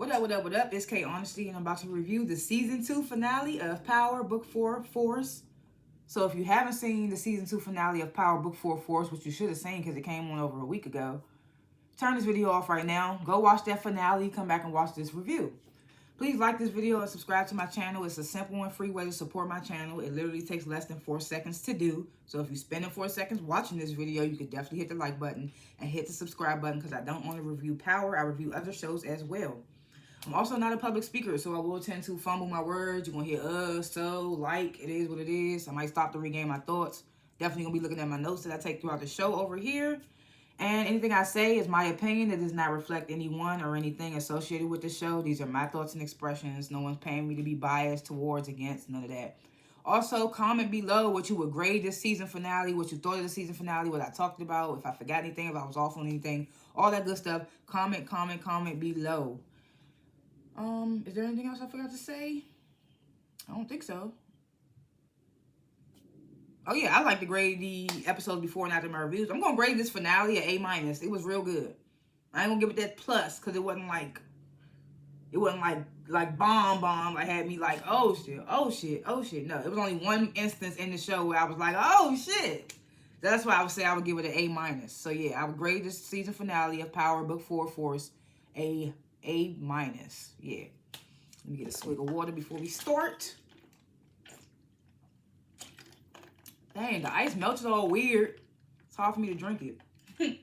What up? It's K.Honesty, and I'm about to review the Season 2 finale of Power Book 4 Force. So if you haven't seen the Season 2 finale of Power Book 4 Force, which you should have seen because it came on over a week ago, turn this video off right now. Go watch that finale. Come back and watch this review. Please like this video and subscribe to my channel. It's a simple and free way to support my channel. It literally takes less than 4 seconds to do. So if you're spending 4 seconds watching this video, you could definitely hit the like button and hit the subscribe button because I don't only review Power, I review other shows as well. I'm also not a public speaker, so I will tend to fumble my words. You're going to hear so, like, it is what it is. I might stop to regain my thoughts. Definitely going to be looking at my notes that I take throughout the show over here. And anything I say is my opinion. It does not reflect anyone or anything associated with the show. These are my thoughts and expressions. No one's paying me to be biased towards, against, none of that. Also, comment below what you would grade this season finale, what you thought of the season finale, what I talked about, if I forgot anything, if I was off on anything, all that good stuff. Comment below. Is there anything else I forgot to say? I don't think so. Oh yeah, I like to grade the episodes before and after my reviews. I'm gonna grade this finale at A-. It was real good. I ain't gonna give it that plus because it wasn't like bomb like had me like oh shit. No, it was only one instance in the show where I was like oh shit. That's why I would say I would give it an A-. So yeah, I would grade this season finale of Power Book 4 Force A-. Yeah. Let me get a swig of water before we start. Dang, the ice melted all weird. It's hard for me to drink it.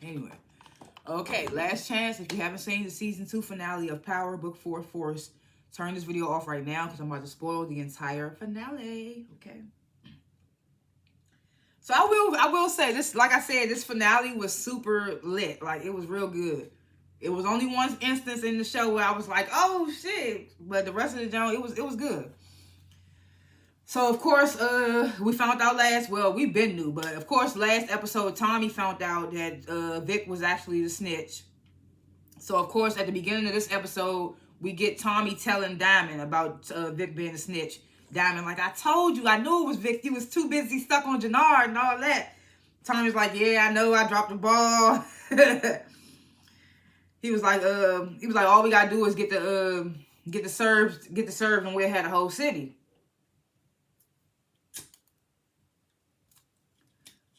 Anyway. Okay, last chance. If you haven't seen the Season 2 finale of Power Book 4 Force, turn this video off right now because I'm about to spoil the entire finale. Okay. So I will say this, like I said, this finale was super lit. Like, it was real good. It was only one instance in the show where I was like, oh shit. But the rest of the show, it was good. So of course, we found out we've been new, but of course last episode Tommy found out that Vic was actually the snitch. So of course at the beginning of this episode, we get Tommy telling Diamond about Vic being a snitch. Diamond like, I told you, I knew it was Vic. He was too busy stuck on Jannard and all that. Tommy's like, yeah, I know, I dropped the ball. He was like, all we gotta do is get the Serbs, and we'll have the whole city.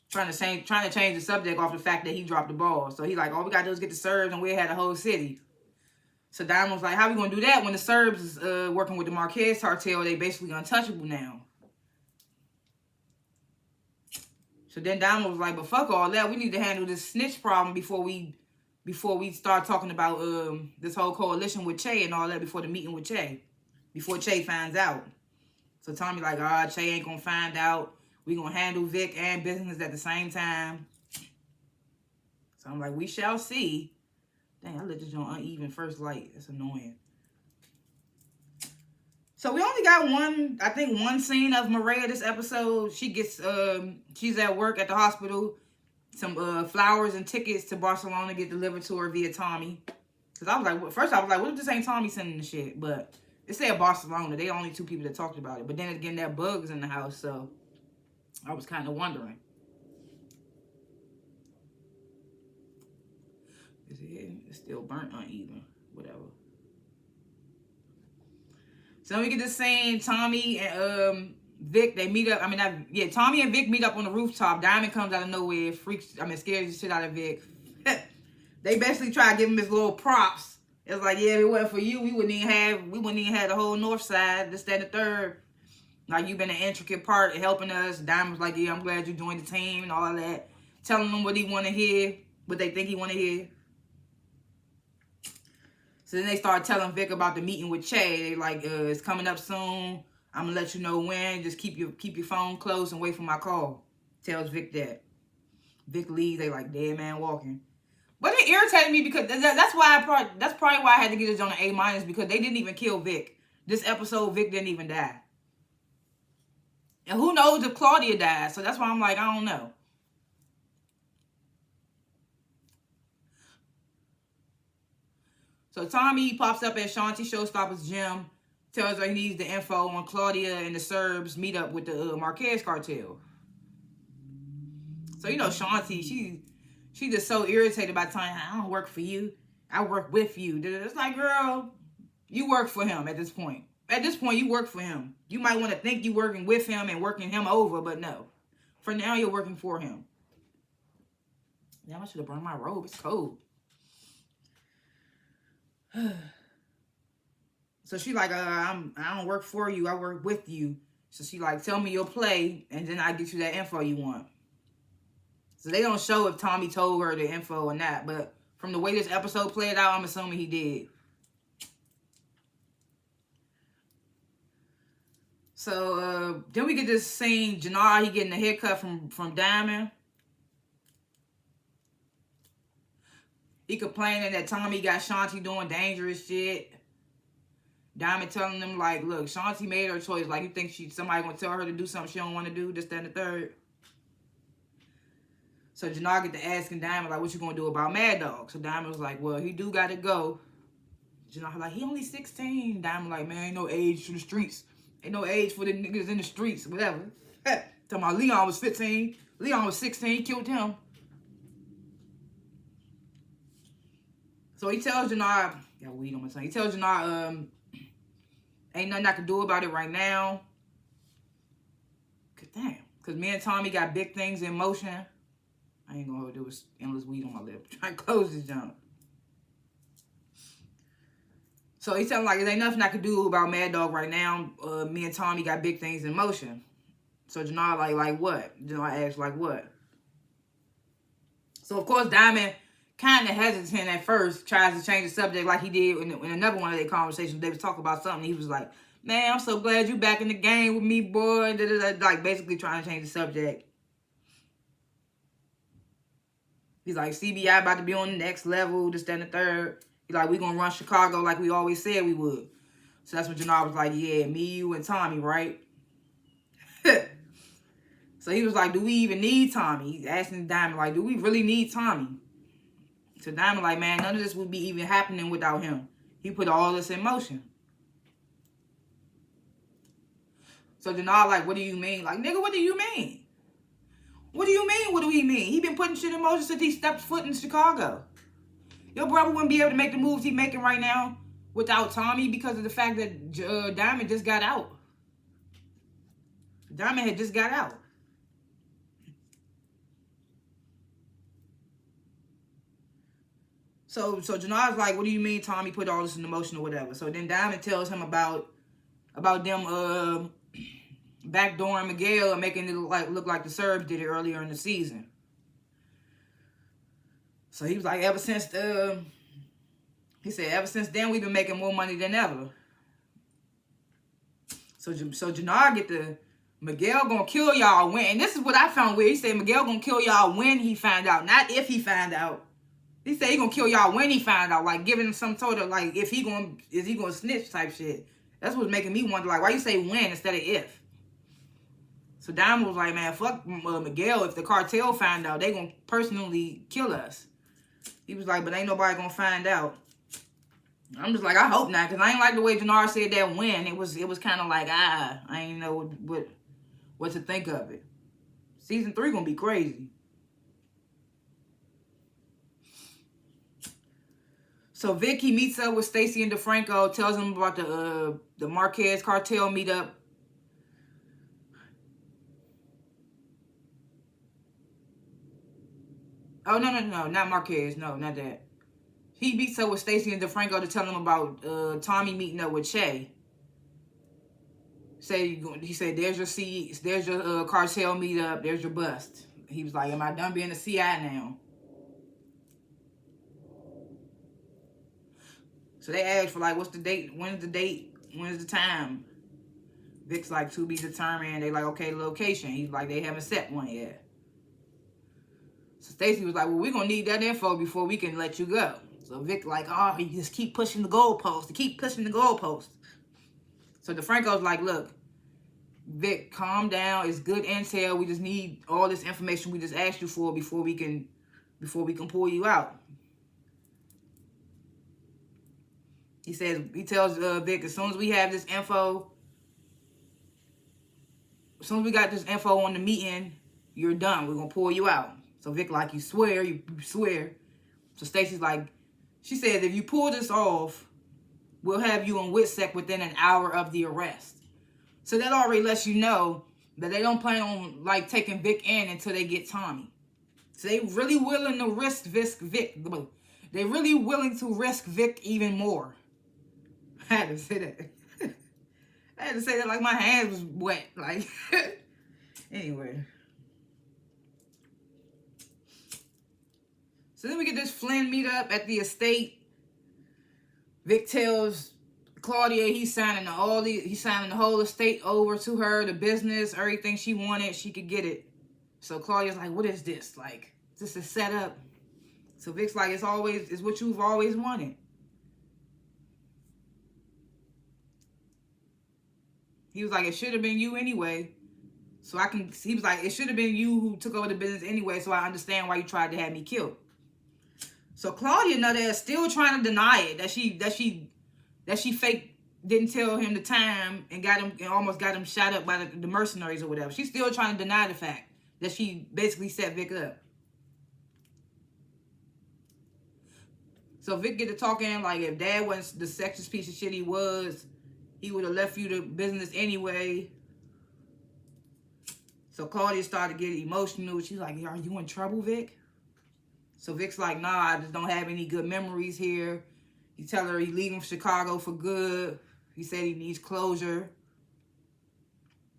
Trying to change the subject off the fact that he dropped the ball. So he like, all we gotta do is get the Serbs and we'll have the whole city. So Diamond was like, how we gonna do that when the Serbs is working with the Marquez cartel? They basically untouchable now. So then Diamond was like, but fuck all that. We need to handle this snitch problem before we start talking about this whole coalition with Che and all that, before the meeting with Che. Before Che finds out. So Tommy like, Che ain't gonna find out. We gonna handle Vic and business at the same time. So I'm like, we shall see. Dang, I lit this on uneven first light. That's annoying. So we only got one scene of Maria this episode. She gets, she's at work at the hospital. Some flowers and tickets to Barcelona get delivered to her via Tommy. Because I was like, first I was like, what if this ain't Tommy sending the shit? But it said Barcelona. They the only 2 people that talked about it. But then again, that bug's in the house, so I was kind of wondering. Is it? It's still burnt uneven. Whatever. So we get this scene. Tommy and Vic, they meet up. Tommy and Vic meet up on the rooftop. Diamond comes out of nowhere, scares the shit out of Vic. They basically try to give him his little props. It's like, yeah, if it wasn't for you, we wouldn't even have the whole north side, this, that, and the third. Like, you've been an intricate part of helping us. Diamond's like, yeah, I'm glad you joined the team and all that. Telling them what he want to hear, what they think he want to hear. So then they start telling Vic about the meeting with Che. They like, it's coming up soon. I'm going to let you know when. Just keep your phone close and wait for my call. Tells Vic that. Vic leaves. They like, dead man walking. But it irritated me because that's probably why I had to get it on an A-, because they didn't even kill Vic. This episode, Vic didn't even die. And who knows if Claudia died. So that's why I'm like, I don't know. So Tommy pops up at Shanti Showstopper's gym, tells her he needs the info on Claudia and the Serbs meet up with the Marquez cartel. So, you know, Shanti, she just so irritated by Tommy. I don't work for you. I work with you. It's like, girl, you work for him at this point. At this point, you work for him. You might want to think you working with him and working him over, but no. For now, you're working for him. Now I should have burned my robe. It's cold. So she like, I don't work for you. I work with you. So she like, tell me your play, and then I get you that info you want. So they don't show if Tommy told her the info or not, but from the way this episode played out, I'm assuming he did. So then we get this scene, Jannar, he getting a haircut from Diamond. He complaining that Tommy got Shanti doing dangerous shit. Diamond telling them, like, look, Shanti made her choice. Like, you think somebody gonna tell her to do something she don't want to do, this, that, and the third. So Jannar get to asking Diamond, like, what you gonna do about Mad Dog? So Diamond was like, well, he do gotta go. Jannar like, he only 16. Diamond like, man, ain't no age for the streets. Ain't no age for the niggas in the streets, whatever. Talking about Leon was 15. Leon was 16, killed him. So he tells Jannar, got weed on my tongue. He tells Jannar, ain't nothing I can do about it right now. Cause damn. Cause me and Tommy got big things in motion. I ain't gonna hold it. There was endless weed on my lip. Try to close this junk. So he telling like, there ain't nothing I can do about Mad Dog right now. Me and Tommy got big things in motion. So Jannar like what? Jannar asks like what? So of course Diamond kind of hesitant at first, tries to change the subject like he did in another one of their conversations. They was talking about something. He was like, man, I'm so glad you back in the game with me, boy. Like basically trying to change the subject. He's like, CBI about to be on the next level, this, that, and the third. He's like, we gonna run Chicago like we always said we would. So that's when Jannar was like, yeah, me, you, and Tommy, right? So he was like, do we even need Tommy? He's asking Diamond, like, do we really need Tommy? So Diamond like, man, none of this would be even happening without him. He put all this in motion. So Jannar like, what do you mean? Like, nigga, what do you mean? What do you mean, what do he mean? He been putting shit in motion since he stepped foot in Chicago. Your brother wouldn't be able to make the moves he making right now without Tommy because of the fact that Diamond just got out. Diamond had just got out. So Jannar's like, what do you mean Tommy put all this in motion or whatever? So then Diamond tells him about them backdooring Miguel and making it look like the Serbs did it earlier in the season. So he was like, ever since then we've been making more money than ever. So Jannar get the Miguel gonna kill y'all when, and this is what I found weird. He said Miguel gonna kill y'all when he find out, not if he find out. He said he gonna kill y'all when he find out, like giving him some sort of like is he gonna snitch type shit. That's what's making me wonder, like, why you say when instead of if? So Diamond was like, man, fuck Miguel. If the cartel find out, they gonna personally kill us. He was like, but ain't nobody gonna find out. I'm just like, I hope not, because I ain't like the way Jannar said that when. It was kind of like, I ain't know what to think of it. Season 3 gonna be crazy. So Vicky meets up with Stacy and DeFranco, tells him about the Marquez cartel meetup. Oh, no, not Marquez. No, not that. He meets up with Stacy and DeFranco to tell him about Tommy meeting up with Shay. He said, there's your cartel meetup, there's your bust. He was like, am I done being a CI now? So they asked for like, what's the date? When's the date? When's the time? Vic's like, to be determined. They like, okay, location. He's like, they haven't set one yet. So Stacy was like, well, we're going to need that info before we can let you go. So Vic like, oh, you just keep pushing the goalpost. Keep pushing the goalpost. So DeFranco's like, look, Vic, calm down. It's good intel. We just need all this information we just asked you for before we can pull you out. He tells Vic, as soon as we have this info, as soon as we got this info on the meeting, you're done. We're going to pull you out. So Vic like, you swear. So Stacy's like, She said, if you pull this off, we'll have you in WITSEC within an hour of the arrest. So that already lets you know that they don't plan on like taking Vic in until they get Tommy. So they really willing to risk Vic. They really willing to risk Vic even more. I had to say that. I had to say that like my hands was wet. Like, anyway. So then we get this Flynn meet up at the estate. Vic tells Claudia he's signing the whole estate over to her, the business, everything she wanted, she could get it. So Claudia's like, what is this? Like, this is set up. So Vic's like, it's what you've always wanted. He was like, it should have been you anyway. He was like, it should have been you who took over the business anyway, so I understand why you tried to have me killed. So Claudia, is still trying to deny it, that she fake didn't tell him the time and almost got him shot up by the mercenaries or whatever. She's still trying to deny the fact that she basically set Vic up. So Vic get to talking like, if Dad wasn't the sexist piece of shit he was, he would have left you the business anyway. So Claudia started to get emotional. She's like, are you in trouble, Vic? So Vic's like, nah, I just don't have any good memories here. He tell her he's leaving Chicago for good. He said he needs closure.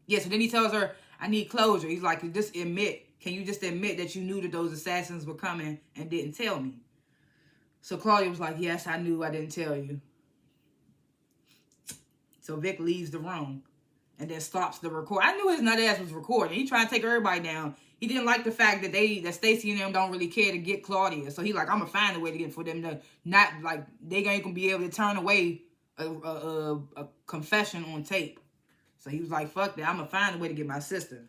Yeah, so then he tells her, I need closure. He's like, can you just admit that you knew that those assassins were coming and didn't tell me? So Claudia was like, yes, I knew, I didn't tell you. So Vic leaves the room and then stops the record. I knew his nut ass was recording. He trying to take everybody down. He didn't like the fact that Stacy and them don't really care to get Claudia. So he like, I'm gonna find a way to get for them to not like they ain't gonna be able to turn away a confession on tape. So he was like, fuck that, I'm gonna find a way to get my sister.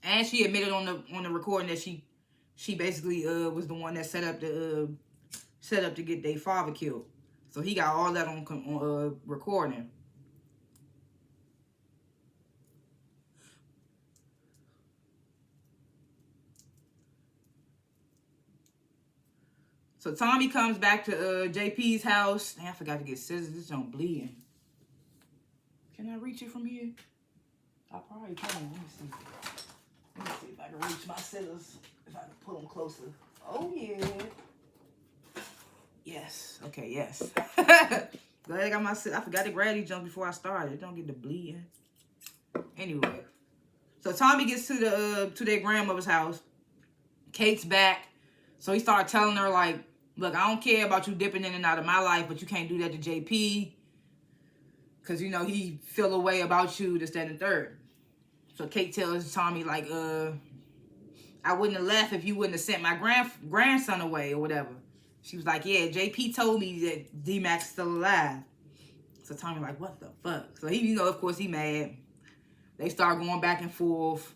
And she admitted on the recording that she basically was the one that set up to get their father killed. So he got all that on recording. So Tommy comes back to JP's house. Dang, I forgot to get scissors. This don't bleeding. Can I reach it from here? I probably can. Let me see if I can reach my scissors. If I can pull them closer. Oh, yeah. Yes. Okay, yes. Glad I got my scissors. I forgot to grab these jumps before I started. Don't get the bleeding. Anyway. So Tommy gets to their grandmother's house. Kate's back. So he started telling her, like, look, I don't care about you dipping in and out of my life, but you can't do that to JP. Because, he feel a way about you, this, that, and third. So Kate tells Tommy, like, I wouldn't have left if you wouldn't have sent my grandson away or whatever. She was like, yeah, JP told me that D-Mac's still alive. So Tommy like, what the fuck? So he, of course, he mad. They start going back and forth.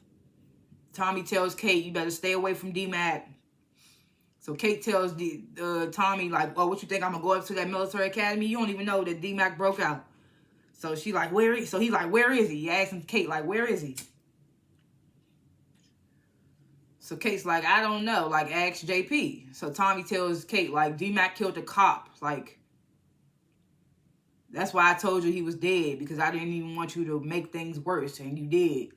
Tommy tells Kate, you better stay away from D-Mac. So Kate tells Tommy, like, well, what you think, I'm going to go up to that military academy? You don't even know that D-Mac broke out. So she like, so he's like, where is he? He asking Kate, like, where is he? So Kate's like, I don't know. Like, ask JP. So Tommy tells Kate, like, D-Mac killed a cop. Like, that's why I told you he was dead. Because I didn't even want you to make things worse. And you did.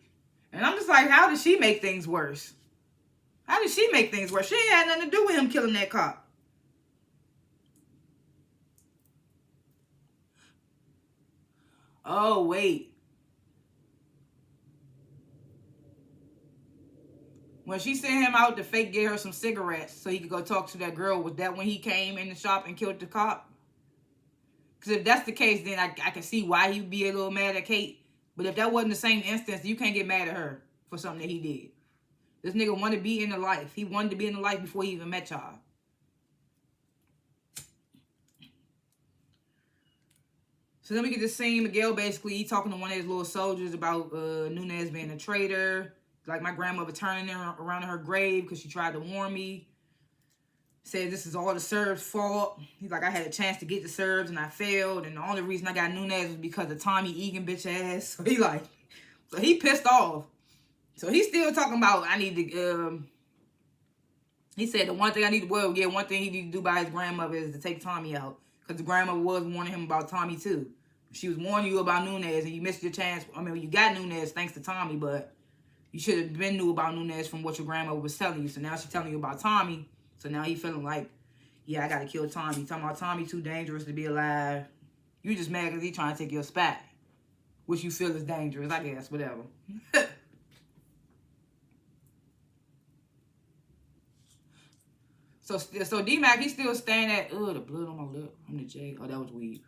And I'm just like, how did she make things worse? How did she make things worse? She ain't had nothing to do with him killing that cop. Oh, wait. When she sent him out to fake get her some cigarettes so he could go talk to that girl, was that when he came in the shop and killed the cop? Because if that's the case, then I can see why he'd be a little mad at Kate. But if that wasn't the same instance, you can't get mad at her for something that he did. This nigga wanted to be in the life. He wanted to be in the life before he even met y'all. So then we get to see Miguel basically talking to one of his little soldiers about Nunez being a traitor. Like my grandmother turning around in her grave because she tried to warn me. Said this is all the Serbs' fault. He's like, I had a chance to get the Serbs and I failed. And the only reason I got Nunez was because of Tommy Egan bitch ass. So he pissed off. So he's still talking about I need to He said the one thing one thing he need to do by his grandmother is to take Tommy out. Because the grandmother was warning him about Tommy too. She was warning you about Nunez and you missed your chance. I mean, you got Nunez thanks to Tommy, but you should have been knew about Nunez from what your grandmother was telling you. So now she's telling you about Tommy. So now he feeling like, yeah, I got to kill Tommy. Talking about Tommy too dangerous to be alive. You just mad because he trying to take your spot. Which you feel is dangerous, I guess, whatever. So D-Mac, he's still staying at, the blood on my lip. I'm the J. Oh, that was weed.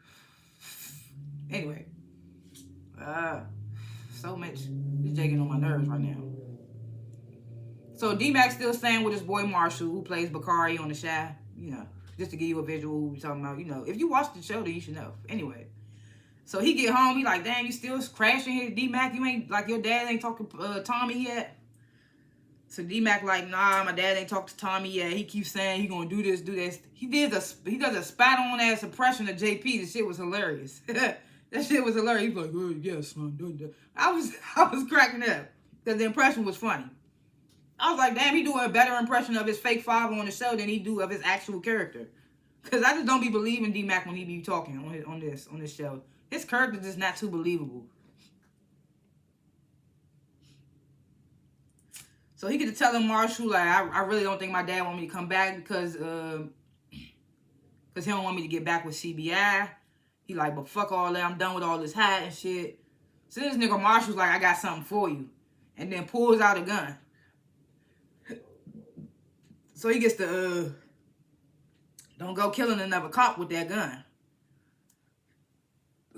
Anyway. So much. This J getting on my nerves right now. So D-Mac still staying with his boy Marshall, who plays Bakari on The Shy. You know, just to give you a visual who we're talking about. You know, if you watch the show, then you should know. Anyway. So he get home, he like, damn, you still crashing here, D-Mac? You ain't, like, your dad ain't talking to Tommy yet? So D-Mac like, nah, my dad ain't talked to Tommy yet. He keeps saying he gonna do this, do this. He does a spot on ass impression of JP. The shit was hilarious. That shit was hilarious. He was like, oh, yes, son. I was cracking up because the impression was funny. I was like, damn, he doing a better impression of his fake father on the show than he do of his actual character. Cause I just don't be believing D-Mac when he be talking on this show. His character is just not too believable. So he get to telling Marshall, like, I really don't think my dad want me to come back because he don't want me to get back with CBI. He like, but fuck all that. I'm done with all this hide and shit. So this nigga Marshall's like, I got something for you. And then pulls out a gun. So he gets to, don't go killing another cop with that gun.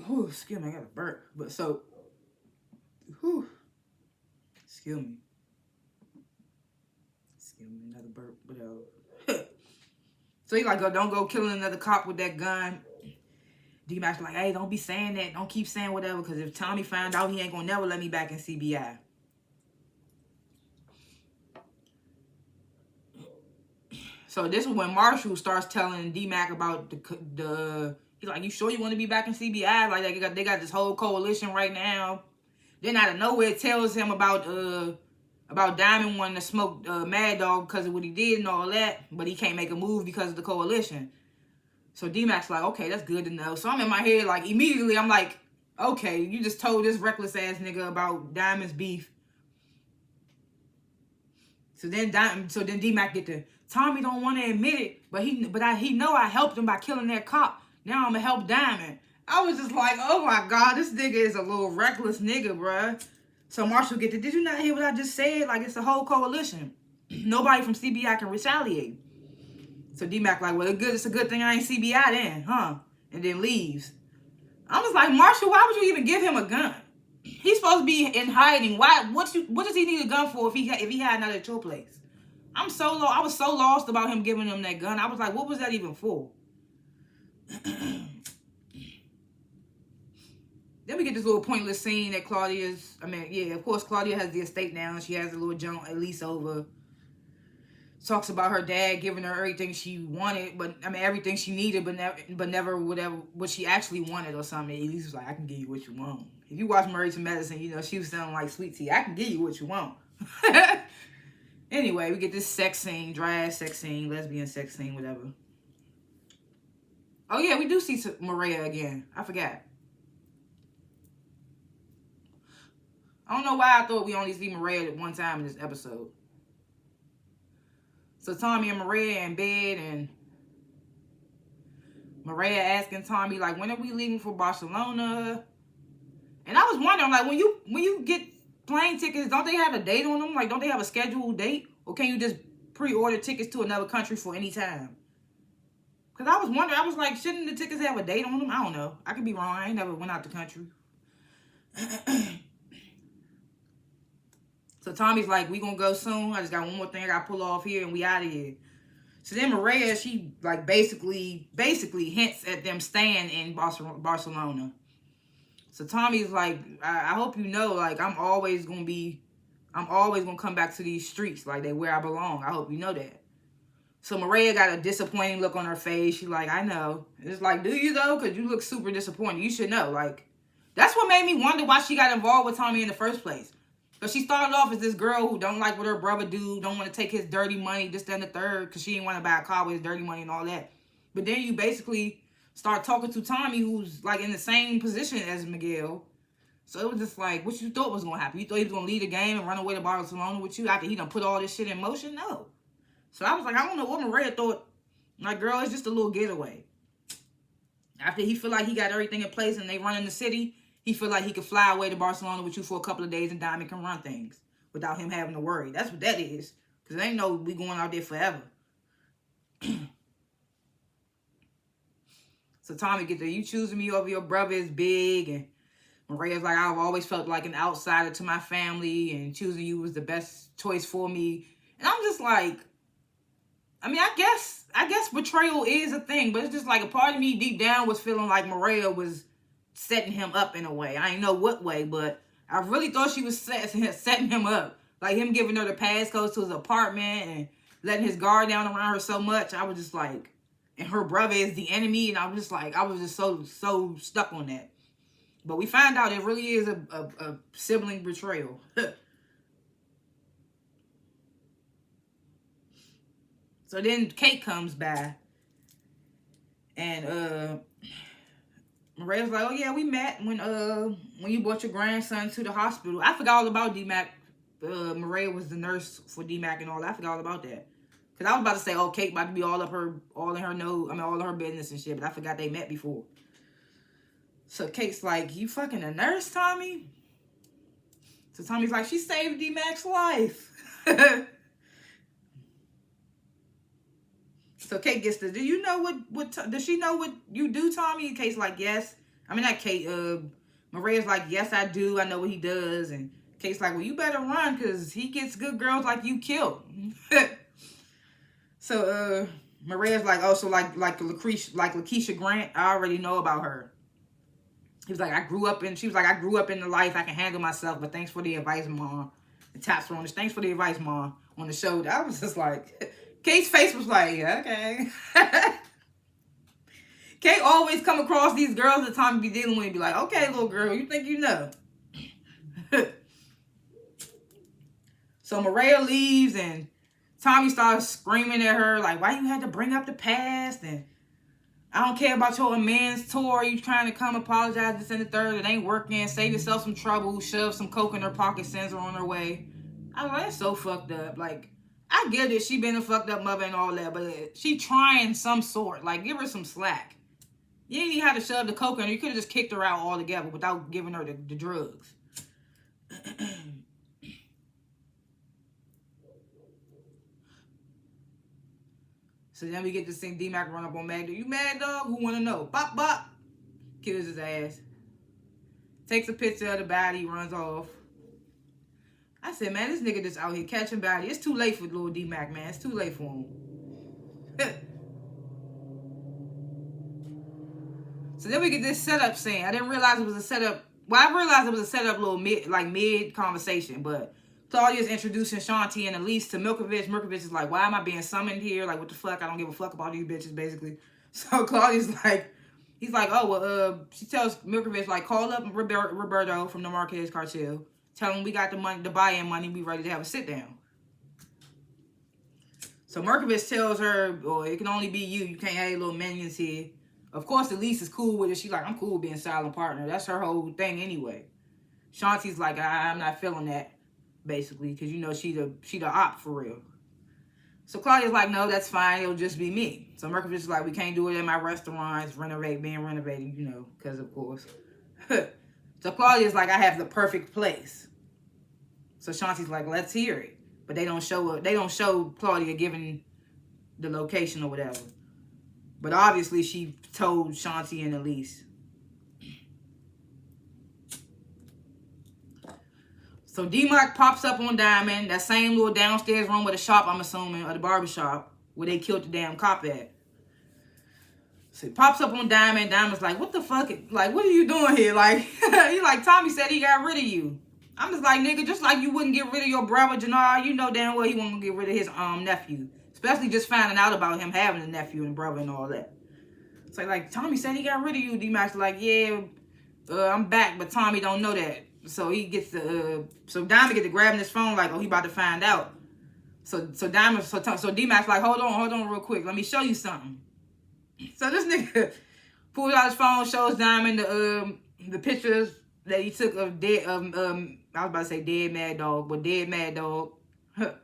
Whew, excuse me, I got a burp. But so, whew, excuse me. Another burp, whatever. So he like, don't go killing another cop with that gun. D-Mac's like, hey, don't be saying that. Don't keep saying whatever, because if Tommy found out, he ain't gonna never let me back in CBI. So this is when Marshall starts telling D-Mac about the he's like, you sure you want to be back in CBI? Like they got this whole coalition right now. Then out of nowhere it tells him about Diamond wanting to smoke Mad Dog because of what he did and all that, but he can't make a move because of the coalition. So D-Mac's like, okay, that's good to know. So I'm in my head, like, immediately I'm like, okay, you just told this reckless ass nigga about Diamond's beef. So then D-Mac get to, Tommy don't want to admit it, but he know I helped him by killing that cop. Now I'm gonna help Diamond. I was just like, oh my God, this nigga is a little reckless nigga, bruh. So Marshall get to, did you not hear what I just said? Like, it's a whole coalition. Nobody from CBI can retaliate. So D-Mac like, well, it's a good thing I ain't CBI then, huh? And then leaves. I was like, Marshall, why would you even give him a gun? He's supposed to be in hiding. What does he need a gun for if he had not at your place? I was so lost about him giving him that gun. I was like, what was that even for? Then we get this little pointless scene that of course, Claudia has the estate now. She has a little junk at least over. Talks about her dad giving her everything she wanted, everything she needed, but never what she actually wanted or something. At least was like, I can give you what you want. If you watch Married to Medicine, you know, she was sounding like Sweet Tea. I can give you what you want. Anyway, we get this sex scene, dry ass sex scene, lesbian sex scene, whatever. Oh yeah, we do see Maria again. I forgot. I don't know why I thought we only see Maria at one time in this episode. So Tommy and Maria in bed, and Maria asking Tommy, like, when are we leaving for Barcelona? And I was wondering, like, when you get plane tickets, don't they have a date on them? Like, don't they have a scheduled date? Or can you just pre-order tickets to another country for any time? Because I was wondering, I was like, shouldn't the tickets have a date on them? I don't know. I could be wrong. I ain't never went out the country. So Tommy's like, we gonna go soon. I just got one more thing I gotta pull off here and we out of here. So then Maria, she like basically hints at them staying in Barcelona. So Tommy's like, I hope you know, like, I'm always gonna come back to these streets, like they where I belong. I hope you know that. So Maria got a disappointing look on her face. She's like, I know. It's like, do you though? Because you look super disappointed. You should know. Like, that's what made me wonder why she got involved with Tommy in the first place. But she started off as this girl who don't like what her brother do, don't want to take his dirty money, this, that, and the third, because she didn't want to buy a car with his dirty money and all that. But then you basically start talking to Tommy, who's like in the same position as Miguel. So it was just like, what you thought was going to happen? You thought he was going to lead the game and run away to Barcelona with you after he done put all this shit in motion? No. So I was like, I don't know what Maria thought. Like, girl, it's just a little getaway. After he feel like he got everything in place and they run in the city, he feel like he could fly away to Barcelona with you for a couple of days and Diamond can run things without him having to worry. That's what that is. Because it ain't no we going out there forever. So Tommy get there, you choosing me over your brother is big. And Maria's like, I've always felt like an outsider to my family. And choosing you was the best choice for me. And I'm just like, I mean, I guess betrayal is a thing. But it's just like a part of me deep down was feeling like Maria was setting him up in a way. I ain't know what way, but I really thought she was setting him up. Like him giving her the passcodes to his apartment and letting his guard down around her so much. I was just like, and her brother is the enemy. And I was just like, I was just so stuck on that. But we find out it really is a sibling betrayal. So then Kate comes by. And Maria's like, oh yeah, we met when you brought your grandson to the hospital. I forgot all about D-Mac. Maria was the nurse for D-Mac and all that. I forgot all about that. Because I was about to say, oh, Kate about to be all in her nose. I mean, all of her business and shit. But I forgot they met before. So Kate's like, you fucking a nurse, Tommy? So Tommy's like, she saved D-Mac's life. So Kate gets to, do you know what does she know what you do, Tommy? And Kate's like, yes. I mean, not Kate. Maria's like, yes, I do. I know what he does. And Kate's like, well, you better run because he gets good girls like you killed. So Maria's like, oh, so like Lakeisha Grant, I already know about her. He was like, she was like, I grew up in the life. I can handle myself, but thanks for the advice, Mom. The taps were on this. Thanks for the advice, Mom, on the show. I was just like, Kate's face was like, yeah, okay. Kate always come across these girls that Tommy be dealing with and be like, okay, little girl, you think you know. So Maria leaves and Tommy starts screaming at her, like, why you had to bring up the past? And I don't care about your amends tour. You trying to come apologize, this and the third. It ain't working. Save yourself some trouble. Shove some coke in her pocket, sends her on her way. I was like, that's so fucked up. Like, I get it. She been a fucked up mother and all that, but she trying some sort. Like, give her some slack. You didn't even have to shove the coke in her. You could have just kicked her out altogether without giving her the drugs. So then we get to see D-Mac run up on Magda. You mad, dog? Who want to know? Bop, bop. Kills his ass. Takes a picture of the body, runs off. I said, man, this nigga just out here catching body. It's too late for little D-Mac, man. It's too late for him. So then we get this setup scene. I didn't realize it was a setup. Well, I realized it was a setup little mid conversation, but Claudia's introducing Shanti and Elise to Milkovich. Milkovich is like, why am I being summoned here? Like, what the fuck? I don't give a fuck about these bitches, basically. So Claudia's like, he's like, oh, well, she tells Milkovich, like, call up Roberto from the Marquez cartel. Tell him we got the money, the buy-in money. We ready to have a sit-down. So Milkovich tells her, oh, it can only be you. You can't have your little minions here. Of course, Elise is cool with it. She's like, I'm cool with being silent partner. That's her whole thing anyway. Shanti's like, I'm not feeling that. Basically, because you know she the op for real. So Claudia's like, no, that's fine. It'll just be me. So Milkovich is like, we can't do it in my restaurants, being renovated, you know, because of course. So Claudia's like, I have the perfect place. So Shanti's like, let's hear it. But they don't show Claudia giving the location or whatever. But obviously she told Shanti and Elise. So D-Mac pops up on Diamond, that same little downstairs room with the shop, I'm assuming, or the barbershop, where they killed the damn cop at. So he pops up on Diamond. Diamond's like, what the fuck? Like, what are you doing here? Like, he like, Tommy said he got rid of you. I'm just like, nigga, just like you wouldn't get rid of your brother, Jannar, you know damn well he won't get rid of his nephew. Especially just finding out about him having a nephew and brother and all that. It's like Tommy said he got rid of you. D-Mac's like, yeah, I'm back, but Tommy don't know that. So he gets the so Diamond get to grabbing his phone like, oh, he about to find out. So D-Mac's like, hold on real quick. Let me show you something. So this nigga pulls out his phone, shows Diamond the pictures that he took of dead I was about to say dead Mad Dog, but dead Mad Dog. Then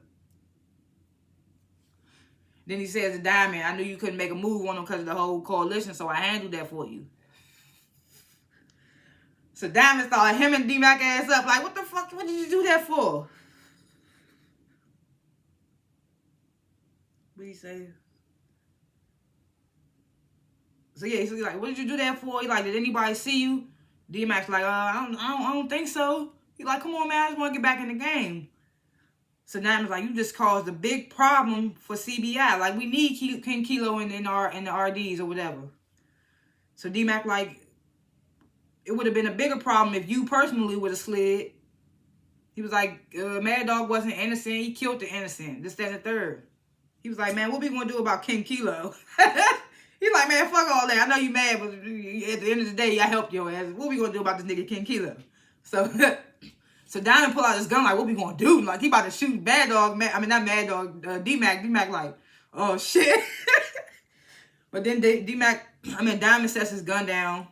he says to Diamond, I knew you couldn't make a move on him because of the whole coalition, so I handled that for you. So Diamond started him and D-Mac ass up like, what the fuck? What did you do that for? What did he say? So yeah, he's like, what did you do that for? He like, did anybody see you? D-Mac's like, I don't think so. He like, come on, man, I just want to get back in the game. So Diamond's like, you just caused a big problem for CBI. Like, we need King Kilo in the RDs or whatever. So D-Mac like, it would have been a bigger problem if you personally would have slid. He was like, Mad Dog wasn't innocent. He killed the innocent. This, that, and the third. He was like, man, what we going to do about King Kilo? He's like, man, fuck all that. I know you mad, but at the end of the day, I helped your ass. What we going to do about this nigga King Kilo? So Diamond pull out his gun like, what we going to do? Like, he about to shoot Mad Dog. Not Mad Dog, D-Mac. D-Mac like, oh, shit. But then Diamond sets his gun down.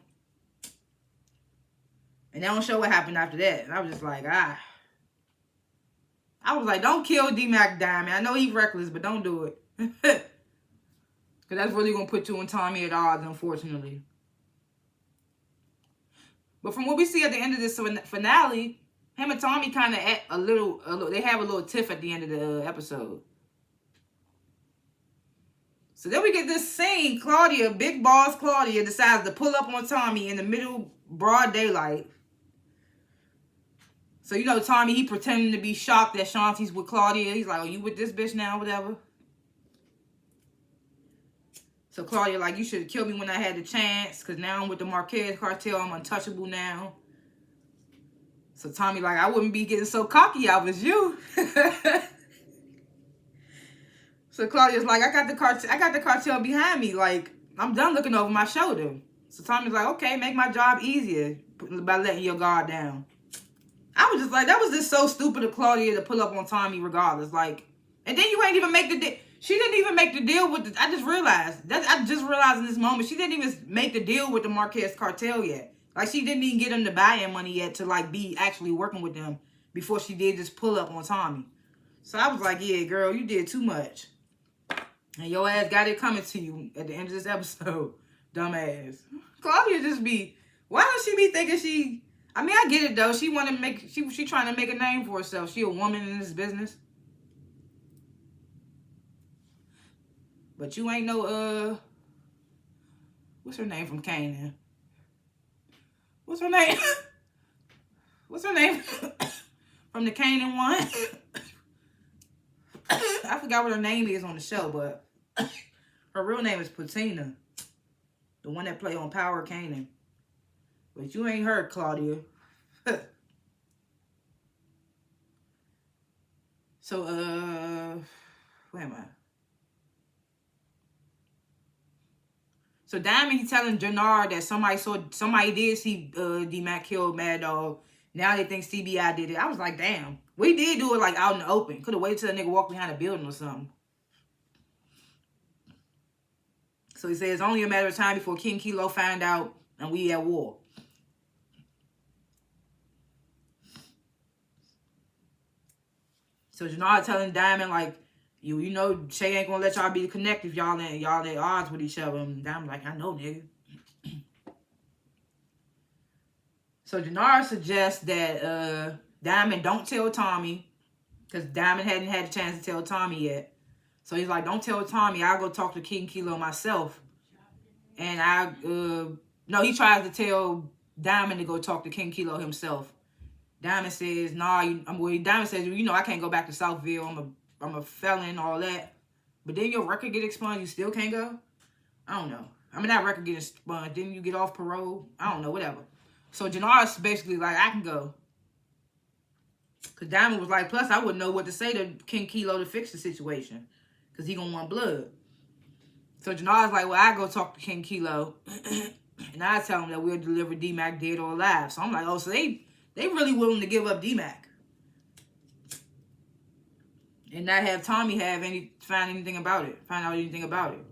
And they don't show what happened after that. And I was just like, I was like, don't kill D-Mac Diamond. I know he's reckless, but don't do it. Because that's really going to put you and Tommy at odds, unfortunately. But from what we see at the end of this finale, him and Tommy kind of act they have a little tiff at the end of the episode. So then we get this scene. Claudia, big boss Claudia, decides to pull up on Tommy in the middle, broad daylight. So, you know, Tommy, he pretending to be shocked that Shanti's with Claudia. He's like, oh, you with this bitch now, whatever. So Claudia like, you should have killed me when I had the chance, because now I'm with the Marquez cartel. I'm untouchable now. So Tommy like, I wouldn't be getting so cocky. I was you. So Claudia's like, I got the cartel behind me. Like, I'm done looking over my shoulder. So Tommy's like, okay, make my job easier by letting your guard down. I was just like, that was just so stupid of Claudia to pull up on Tommy regardless. Like, and then you ain't even make the deal. She didn't even make the deal with the, I just realized in this moment, she didn't even make the deal with the Marquez cartel yet. Like, she didn't even get them the buy-in money yet to, like, be actually working with them before she did just pull up on Tommy. So I was like, yeah, girl, you did too much. And your ass got it coming to you at the end of this episode. Dumbass. Claudia just be, why does she be thinking she, I mean, I get it though. She want to make, she trying to make a name for herself. She a woman in this business. But you ain't no, what's her name from Kanan? What's her name? What's her name from the Kanan one? I forgot what her name is on the show, but her real name is Patina. The one that played on Power Kanan. But you ain't her, Claudia. So, where am I? So Diamond, he telling Jannard that somebody did see D-Mac kill Mad Dog. Now they think CBI did it. I was like, damn. We did do it like out in the open. Could have waited till the nigga walked behind a building or something. So he says it's only a matter of time before King Kilo find out and we at war. So Jannard telling Diamond like, you know Shay ain't gonna let y'all be connected if y'all at odds with each other. And Diamond like, I know, nigga. So Jannard suggests that Diamond don't tell Tommy, because Diamond hadn't had a chance to tell Tommy yet. So he's like, don't tell Tommy. I'll go talk to King Kilo myself. And no, he tries to tell Diamond to go talk to King Kilo himself. Diamond says, nah, Diamond says, you know, I can't go back to Southville. I'm a felon, all that. But then your record get expunged, you still can't go? I don't know. I mean, that record get expunged. Didn't you get off parole? I don't know, whatever. So Jannard's basically like, I can go. Because Diamond was like, plus I wouldn't know what to say to King Kilo to fix the situation. Because he gonna want blood. So Jannard's like, well, I go talk to King Kilo. And I tell him that we'll deliver D-Mac dead or alive. So I'm like, oh, so they They really willing to give up D-Mac. And not have Tommy find anything about it. Find out anything about it.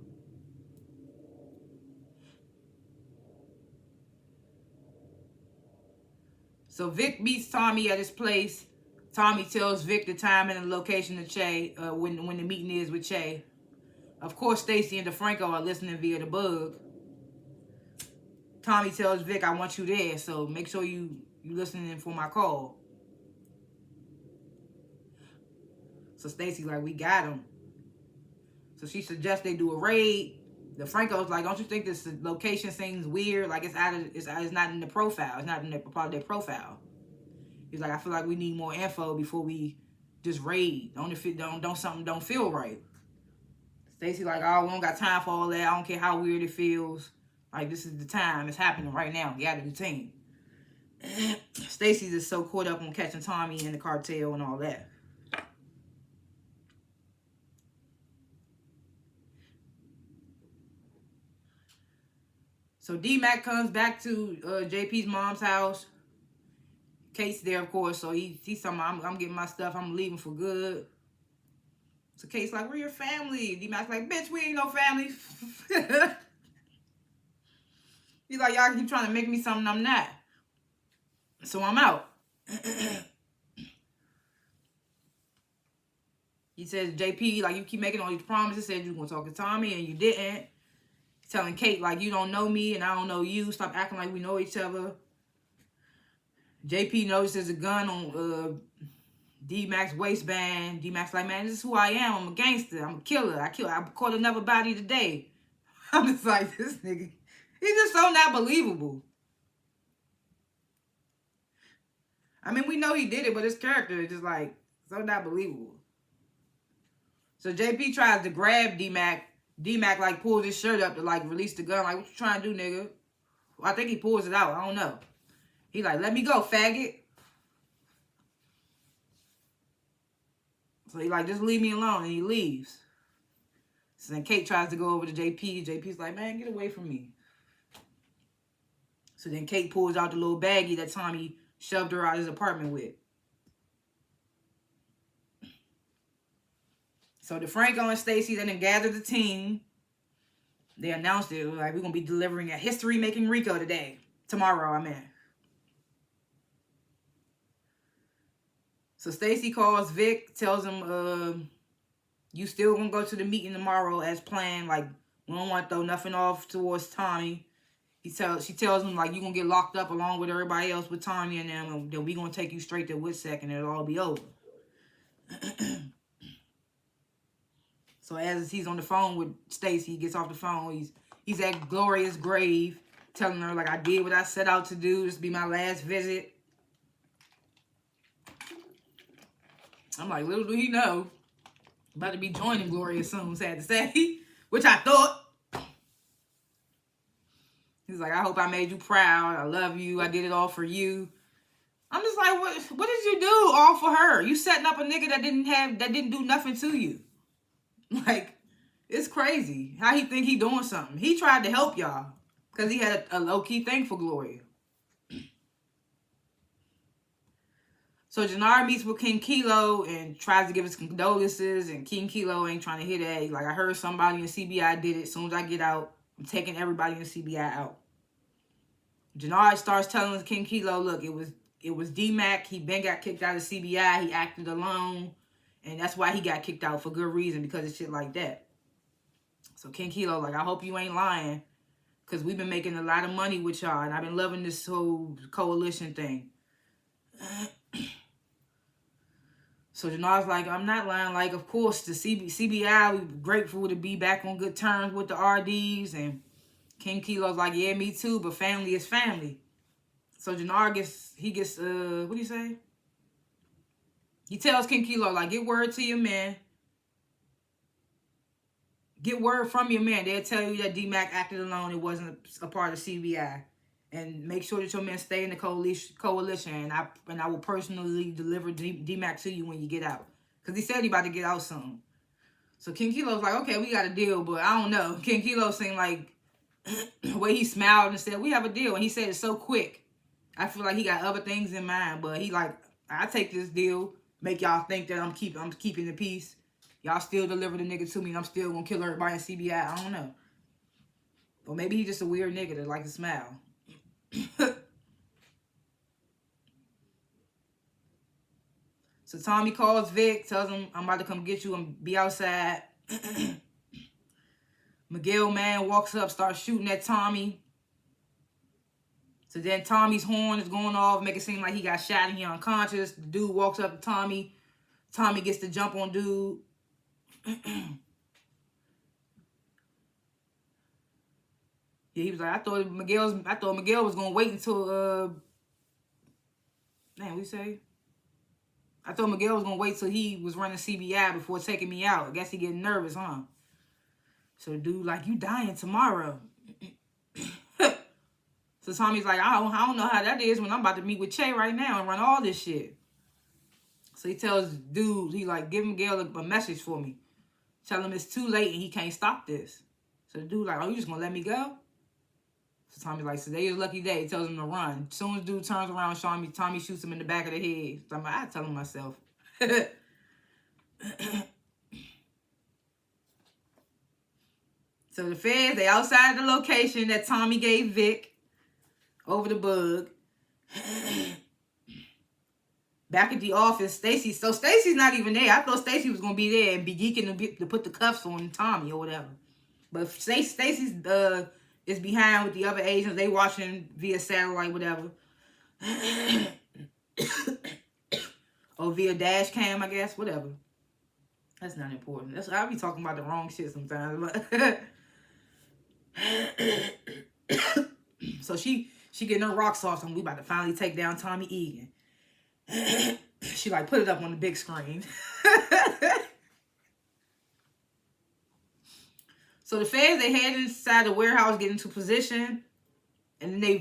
So Vic meets Tommy at his place. Tommy tells Vic the time and the location of Che, when the meeting is with Che. Of course, Stacy and DeFranco are listening via the bug. Tommy tells Vic, I want you there, so make sure you listening for my call. So Stacy like, we got him. So she suggests they do a raid. DeFranco's like, don't you think this location seems weird? Like it's not in the profile. It's not in part of their profile. He's like, I feel like we need more info before we just raid. Something don't feel right. Stacy like, oh, we don't got time for all that. I don't care how weird it feels. Like, this is the time. It's happening right now. Get out of the team. Stacy's just so caught up on catching Tommy and the cartel and all that. So D-Mac comes back to JP's mom's house. Kate's there, of course. So he's talking about, I'm getting my stuff. I'm leaving for good. So Kate's like, where your family? D-Mac's like, bitch, we ain't no family. He's like, y'all keep trying to make me something I'm not. So I'm out. He says, JP, like, you keep making all these promises. Said you were going to talk to Tommy and you didn't. He's telling Kate, like, you don't know me and I don't know you. Stop acting like we know each other. JP notices a gun on D-Mac's waistband. D-Mac's like, man, this is who I am. I'm a gangster. I'm a killer. I caught another body today. I'm just like, this nigga, he's just so not believable. I mean, we know he did it, but his character is just like, so not believable. So JP tries to grab D-Mac. D-Mac, like, pulls his shirt up to, like, release the gun. Like, what you trying to do, nigga? Well, I think he pulls it out. I don't know. He like, let me go, faggot. So he like, just leave me alone. And he leaves. So then Kate tries to go over to JP. JP's like, man, get away from me. So then Kate pulls out the little baggie that Tommy shoved her out of his apartment with. So DeFranco and Stacy then gathered the team. They announced it. Like, we're going to be delivering a history-making Rico today. Tomorrow, I mean. So Stacy calls Vic, tells him, you still gonna go to the meeting tomorrow as planned. Like, we don't want to throw nothing off towards Tommy. She tells him, like, you gonna get locked up along with everybody else with Tommy and them, and then we gonna take you straight to Woodsack and it'll all be over. So as he's on the phone with Stacy, he gets off the phone. He's at Gloria's grave, telling her, like, I did what I set out to do. This will be my last visit. I'm like, little do he know, about to be joining Gloria soon, sad to say, which I thought. He's like, I hope I made you proud. I love you. I did it all for you. I'm just like, what did you do all for her? You setting up a nigga that didn't do nothing to you. Like, it's crazy how he think he doing something. He tried to help y'all because he had a low-key thing for Gloria. So Jannar meets with King Kilo and tries to give his condolences, and King Kilo ain't trying to hear that. He's like, I heard somebody in CBI did it. As soon as I get out, I'm taking everybody in CBI out. Jannar starts telling King Kilo, look, it was D-Mac. He been got kicked out of CBI. He acted alone. And that's why he got kicked out for good reason, because of shit like that. So King Kilo, like, I hope you ain't lying, because we've been making a lot of money with y'all, and I've been loving this whole coalition thing. So Jannar's like, I'm not lying. Like, of course, the CBI, we're grateful to be back on good terms with the RDs. And King Kilo's like, yeah, me too, but family is family. So Jannar gets, what do you say? He tells King Kilo, like, get word to your men. Get word from your men. They'll tell you that D-Mac acted alone. It wasn't a part of CBI. And make sure that your men stay in the coalition. And I will personally deliver D-Mac to you when you get out. Because he said he about to get out soon. So King Kilo's like, okay, we got a deal, but I don't know. King Kilo seemed like the way he smiled and said, we have a deal. And he said it so quick I feel like he got other things in mind, but he like, I take this deal, make y'all think that I'm keeping the peace. Y'all still deliver the nigga to me, and I'm still gonna kill everybody in CBI. I don't know. Or maybe he's just a weird nigga that like to smile. So Tommy calls Vic, tells him, I'm about to come get you and be outside. Miguel man walks up, starts shooting at Tommy. So then Tommy's horn is going off, make it seem like he got shot and he unconscious. The dude walks up to Tommy. Tommy gets to jump on dude. Yeah, he was like, I thought Miguel was gonna wait until what you say? I thought Miguel was gonna wait till he was running CBI before taking me out. I guess he getting nervous, huh? So the dude like, you dying tomorrow. So Tommy's like, I don't know how that is when I'm about to meet with Che right now and run all this shit. So he tells dude, he like, give Miguel a message for me. Tell him it's too late and he can't stop this. So the dude like, oh, you just gonna let me go? So Tommy's like, today is a lucky day. He tells him to run. As soon as dude turns around, Tommy shoots him in the back of the head. So I'm like, I tell him myself. So the feds, they outside the location that Tommy gave Vic over the bug. Back at the office, Stacy. So Stacy's not even there. I thought Stacy was gonna be there and be geeking to put the cuffs on Tommy or whatever. But Stacy's is behind with the other agents. They watching via satellite, whatever. Or via dash cam, I guess, whatever. That's not important. I'll be talking about the wrong shit sometimes. So she getting her rocks off, and we about to finally take down Tommy Egan. She like put it up on the big screen. So the feds, they head inside the warehouse, get into position, and then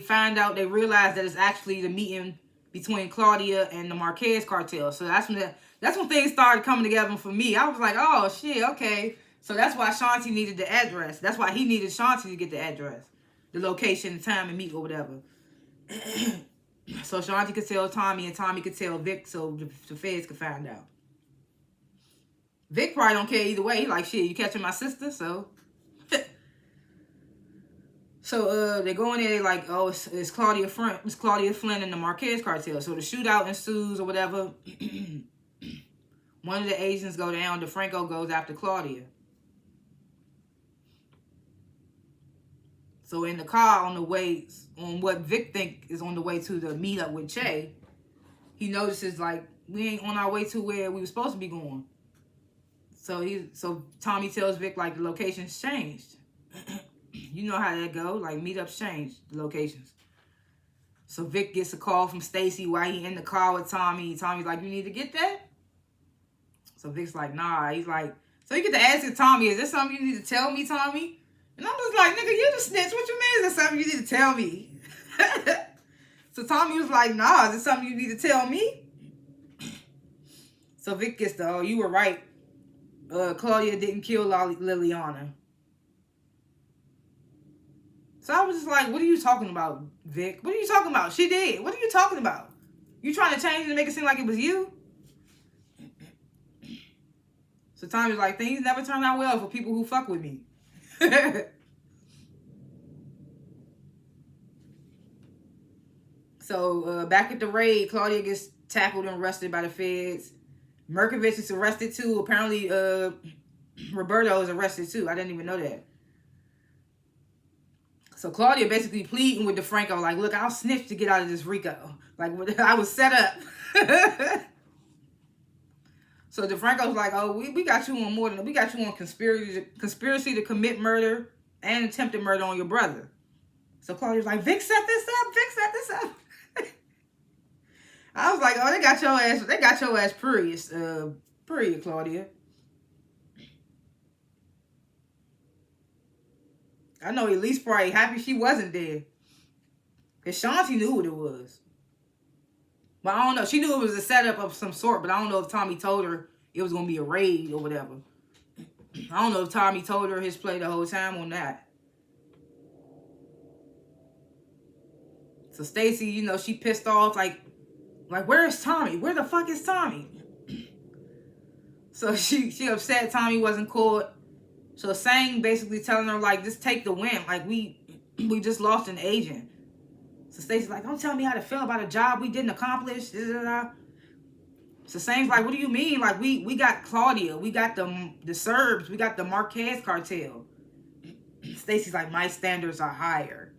they realize that it's actually the meeting between Claudia and the Marquez cartel. So that's when things started coming together for me. I was like, oh shit, okay. So that's why Shanti needed the address. That's why he needed Shanti to get the address, the location, the time, and meet or whatever. So Shanti could tell Tommy, and Tommy could tell Vic, so the feds could find out. Vic probably don't care either way. He like, shit, you catching my sister, so. So they go in there, they like, oh, it's Claudia Flynn and the Marquez cartel. So the shootout ensues or whatever. One of the agents go down. DeFranco goes after Claudia. So in the car on the way, on what Vic think is on the way to the meetup with Che, he notices like we ain't on our way to where we were supposed to be going. So Tommy tells Vic like the location's changed. You know how that go. Like meetups change the locations. So Vic gets a call from Stacy while he in the car with Tommy. Tommy's like, you need to get that? So Vic's like, nah. He's like, so you get to ask Tommy, is this something you need to tell me, Tommy? And I'm just like, nigga, you the snitch. What you mean is there something you need to tell me? So Tommy was like, nah, is it something you need to tell me? So Vic gets the, oh, you were right. Claudia didn't kill Liliana. So I was just like, what are you talking about, Vic? What are you talking about? She did. What are you talking about? You trying to change it to make it seem like it was you? So Tommy's like, things never turn out well for people who fuck with me. So back at the raid, Claudia gets tackled and arrested by the feds. Merkovich is arrested too. Apparently, Roberto is arrested too. I didn't even know that. So Claudia basically pleading with DeFranco, like, look, I'll snitch to get out of this RICO. Like, I was set up. So DeFranco's like, oh, we got you on more than, we got you on conspiracy to commit murder and attempted murder on your brother. So Claudia's like, Vic set this up. Vic set this up. I was like, oh, they got your ass period, Claudia. I know Elise probably happy she wasn't there. Because Shanti knew what it was. But I don't know. She knew it was a setup of some sort, but I don't know if Tommy told her it was going to be a raid or whatever. I don't know if Tommy told her his play the whole time or not. So Stacy, you know, she pissed off, like, where is Tommy? Where the fuck is Tommy? So she upset Tommy wasn't caught. So Sang basically telling her, like, just take the win. Like, we just lost an agent. So Stacy's like, don't tell me how to feel about a job we didn't accomplish. So Sang's like, what do you mean? Like, we got Claudia. We got the Serbs. We got the Marquez cartel. Stacy's like, my standards are higher.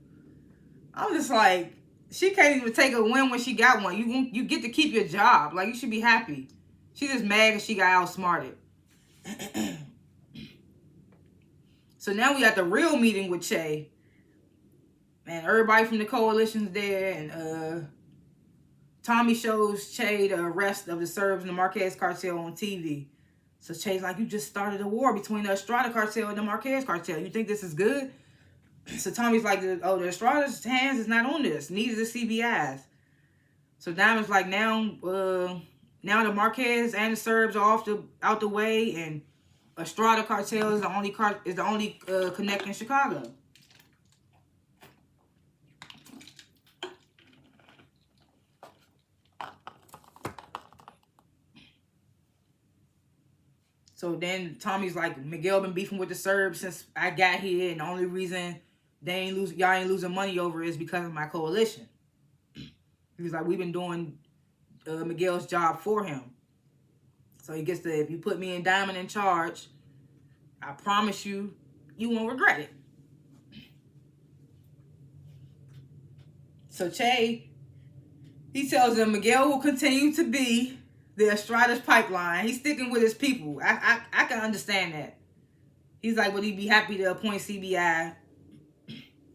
I'm just like, she can't even take a win when she got one. You get to keep your job. Like, you should be happy. She just mad because she got outsmarted. So now we got the real meeting with Che. And everybody from the coalition's there. And Tommy shows Che the arrest of the Serbs and the Marquez cartel on TV. So Che's like, you just started a war between the Estrada cartel and the Marquez cartel. You think this is good? So Tommy's like, oh, the Estrada's hands is not on this. Neither the CBI's. So Diamond's like, now the Marquez and the Serbs are out the way, and Estrada cartel is the only connect in Chicago. So then Tommy's like, Miguel been beefing with the Serbs since I got here, and the only reason y'all ain't losing money over is because of my coalition. He was like, we've been doing Miguel's job for him. So he gets if you put me and Diamond in charge, I promise you won't regret it. So Che, he tells them Miguel will continue to be the Estrada's pipeline. He's sticking with his people. I can understand that. He's like, would he be happy to appoint CBI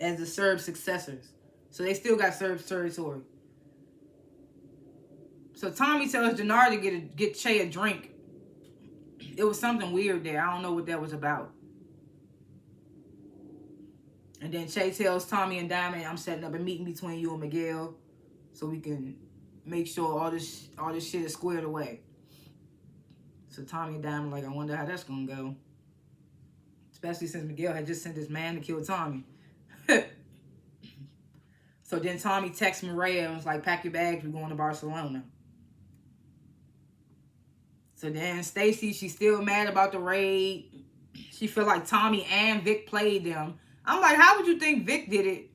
as the Serb successors? So they still got Serb territory. So Tommy tells Denard to get Che a drink. It was something weird there. I don't know what that was about. And then Che tells Tommy and Diamond, I'm setting up a meeting between you and Miguel so we can make sure all this shit is squared away. So Tommy and Diamond like, I wonder how that's gonna go. Especially since Miguel had just sent this man to kill Tommy. So then Tommy texts Maria and was like, pack your bags, we're going to Barcelona. So then Stacy, she's still mad about the raid. She feel like Tommy and Vic played them. I'm like, how would you think Vic did it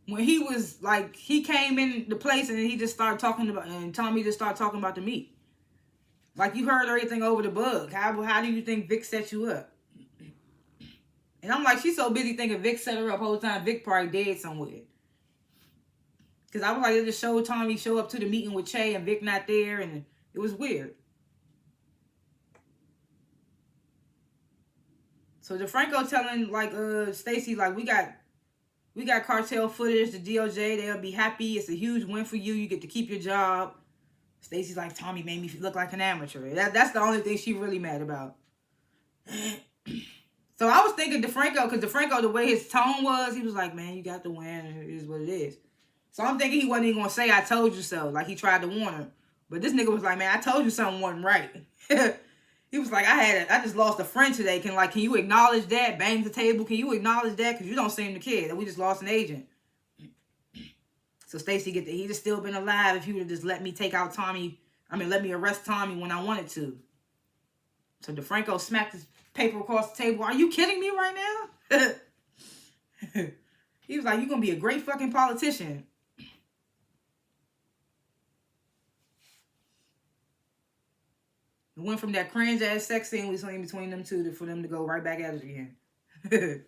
when he was like, he came in the place and he just started talking about, and Tommy just started talking about the meat. Like, you heard everything over the bug. How do you think Vic set you up? And I'm like, she's so busy thinking Vic set her up the whole time. Vic probably dead somewhere. Because I was like, they just showed Tommy show up to the meeting with Che and Vic not there, and it was weird. So DeFranco telling like Stacy, like, we got cartel footage, the DOJ, they'll be happy. It's a huge win for you. You get to keep your job. Stacy's like, Tommy made me look like an amateur. That's the only thing she really mad about. So I was thinking DeFranco, because DeFranco, the way his tone was, he was like, man, you got the win, and it is what it is. So I'm thinking he wasn't even gonna say I told you so, like he tried to warn her. But this nigga was like, man, I told you something wasn't right. He was like, I just lost a friend today. Can you acknowledge that? Bang the table. Can you acknowledge that? Because you don't seem to care that we just lost an agent. So Stacy he just still been alive if he would have just let me let me arrest Tommy when I wanted to. So DeFranco smacked his paper across the table. Are you kidding me right now? He was like, you're going to be a great fucking politician. It went from that cringe ass sex scene we saw in between them two for them to go right back at it again.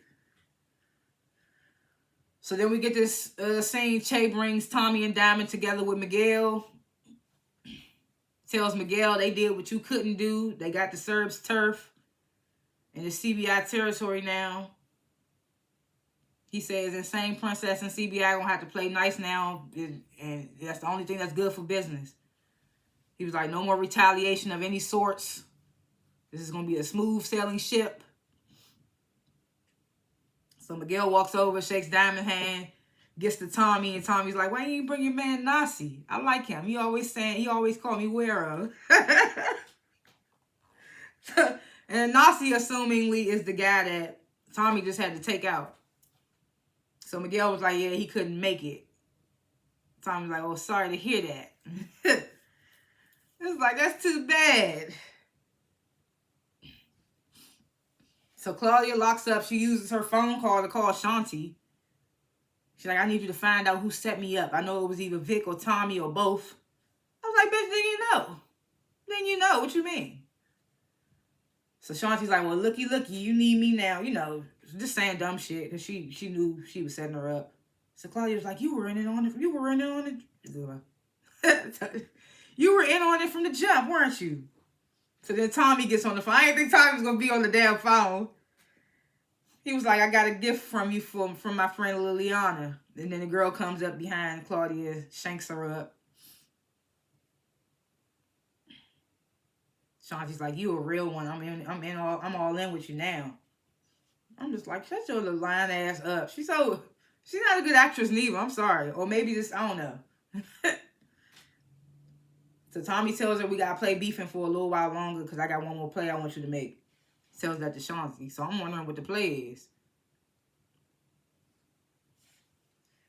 So then we get this scene. Che brings Tommy and Diamond together with Miguel. Tells Miguel they did what you couldn't do. They got the Serbs turf in the CBI territory now. He says Insane Princess and CBI gonna have to play nice now, and that's the only thing that's good for business. He was like, no more retaliation of any sorts. This is going to be a smooth sailing ship. So Miguel walks over, shakes Diamond's hand, gets to Tommy, and Tommy's like, why you bring your man Nasi? I like him. He always call me Wero. And Nasi, assumingly, is the guy that Tommy just had to take out. So Miguel was like, yeah, he couldn't make it. Tommy's like, oh, sorry to hear that. It's like, that's too bad. So Claudia locks up. She uses her phone call to call Shanti. She's like, I need you to find out who set me up. I know it was either Vic or Tommy or both. I was like, bitch, then you know. Then you know. What you mean? So Shanti's like, well, looky, you need me now. You know, just saying dumb shit because she knew she was setting her up. So Claudia was like, you were in on it. You were in on it from the jump, weren't you? So then Tommy gets on the phone. I didn't think Tommy was going to be on the damn phone. He was like, I got a gift from you from my friend Liliana. And then the girl comes up behind Claudia, shanks her up. Shanti's like, you a real one. I'm all in with you now. I'm just like, shut your little lying ass up. She's not a good actress neither. I'm sorry. Or maybe this, I don't know. So Tommy tells her we gotta play beefing for a little while longer because I got one more play I want you to make. He tells that to Shanti. So I'm wondering what the play is.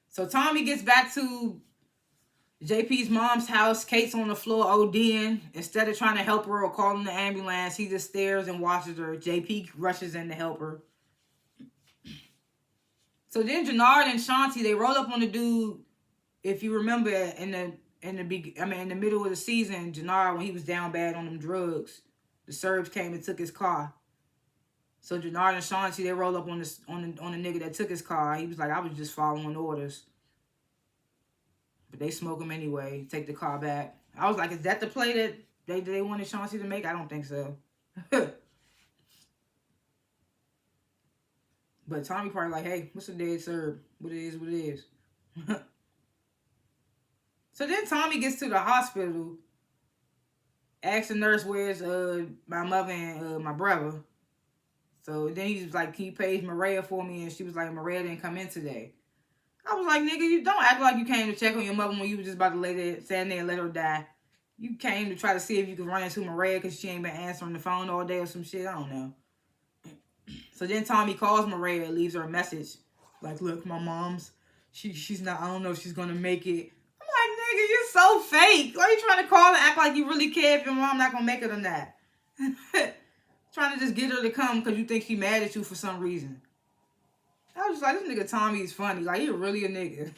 So Tommy gets back to JP's mom's house. Kate's on the floor ODing. Instead of trying to help her or calling the ambulance, he just stares and watches her. JP rushes in to help her. So then Jannard and Shanti, they roll up on the dude. If you remember in the middle of the season, Jannard, when he was down bad on them drugs, the Serbs came and took his car. So Jannard and Shanti, they roll up on the nigga that took his car. He was like, I was just following orders. But they smoke him anyway, take the car back. I was like, is that the play that they wanted Shanti to make? I don't think so. But Tommy probably like, hey, what's a dead Serb? What it is. So then Tommy gets to the hospital, asks the nurse where's my mother and my brother. So then he's like, can you page Maria for me? And she was like, Maria didn't come in today. I was like, nigga, you don't act like you came to check on your mother when you was just about to lay there, stand there and let her die. You came to try to see if you could run into Maria because she ain't been answering the phone all day or some shit. I don't know. So then Tommy calls Maria and leaves her a message. Like, look, my mom's, she's not, I don't know if she's going to make it. I'm like, nigga, you're so fake. Why are you trying to call and act like you really care if your mom not going to make it or not? Trying to just get her to come because you think she mad at you for some reason. I was just like, this nigga Tommy is funny. Like, he really a nigga.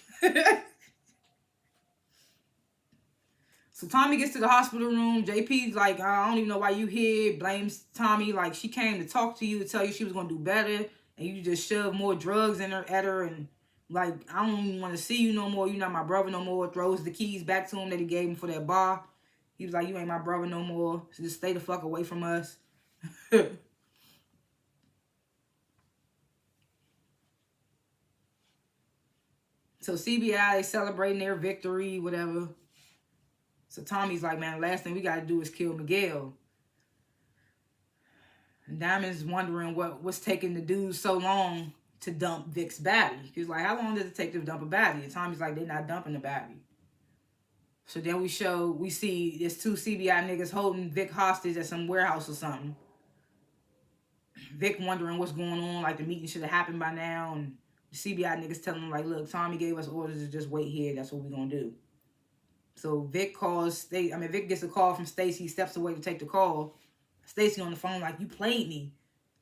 So Tommy gets to the hospital room. JP's like, I don't even know why you here. Blames Tommy. Like, she came to talk to you, to tell you she was going to do better. And you just shoved more drugs at her. And, like, I don't even want to see you no more. You're not my brother no more. Throws the keys back to him that he gave him for that bar. He was like, you ain't my brother no more. So just stay the fuck away from us. So CBI, they celebrating their victory, whatever. So Tommy's like, man, the last thing we got to do is kill Miguel. And Diamond's wondering what's taking the dude so long to dump Vic's body. He's like, how long does it take to dump a body? And Tommy's like, they're not dumping the body. So then we see there's two CBI niggas holding Vic hostage at some warehouse or something. Vic wondering what's going on, like the meeting should have happened by now. And the CBI niggas telling him, like, look, Tommy gave us orders to just wait here. That's what we're going to do. So Vic gets a call from Stacy, steps away to take the call. Stacy on the phone like, you played me.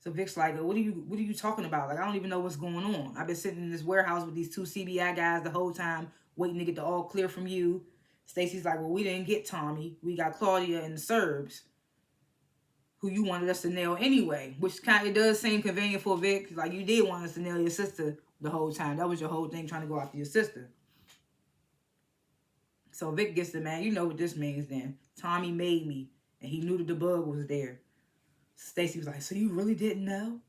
So Vic's like, what are you talking about? Like, I don't even know what's going on. I've been sitting in this warehouse with these two CBI guys the whole time, waiting to get the all clear from you. Stacy's like, well, we didn't get Tommy. We got Claudia and the Serbs, who you wanted us to nail anyway, which kind of does seem convenient for Vic. Like, you did want us to nail your sister the whole time. That was your whole thing, trying to go after your sister. So Vic gets the man, you know what this means then. Tommy made me, and he knew that the bug was there. Stacy was like, so you really didn't know?